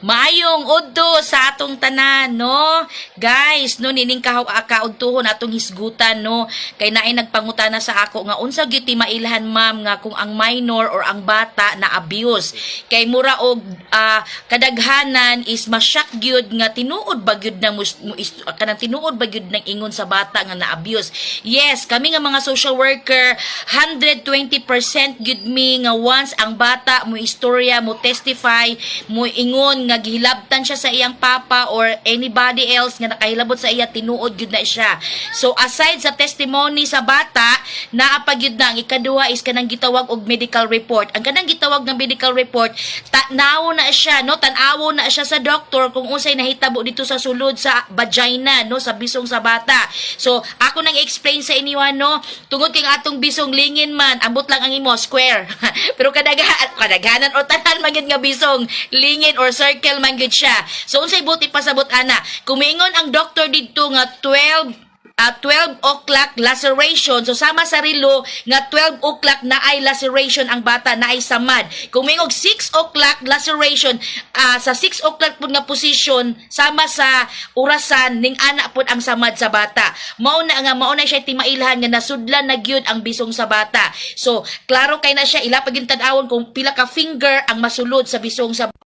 Maayong udto sa atong tanan, no? Guys, no, nining kaudtuhon atong hisgutan, no? Kay naay nagpangutana sa ako nga unsa gyud ti mailhan, ma'am, nga kung ang minor or ang bata na abuse. Kay mura og kadaghanan is masyak gyud nga tinuod ba gyud nang kanang tinuod ba gyud nang ingon sa bata nga na abuse. Yes, kami nga mga social worker 120% gyud mi nga once ang bata mo istorya, mo testify, mo ingon nga gihilabtan siya sa iyang papa or anybody else nga nakahilabot sa iya, tinuod gyud na siya. So aside sa testimony sa bata, naa pa gyud na ang ikaduha is kanang gitawag og medical report. Ang kanang gitawag ng medical report, tanaw na siya, no, tanawo na siya sa doktor kung unsay nahitabo dito sa sulod sa vagina, no, sa bisong sa bata. So ako nang explain sa inyo, no, tungod kay atong bisong lingin man, ambot lang ang imo square. Pero kadaghanan o tanan man gyud nga bisong lingin or circle man gyud siya. So unsay buti pasabot ana? Kumingon ang doktor didto nga 12 o'clock laceration. So sama sa rilo nga 12 o'clock na ay laceration ang bata, na ay samad. Kung may 6 o'clock laceration, sa 6 o'clock po nga position, sama sa orasan, ning ana po ang samad sa bata. Mao na siya timailhan nga nasudlan na gyud ang bisong sa bata. So klaro kay na siya, ila pag yung tan-awon kung pila ka finger ang masulod sa bisong sa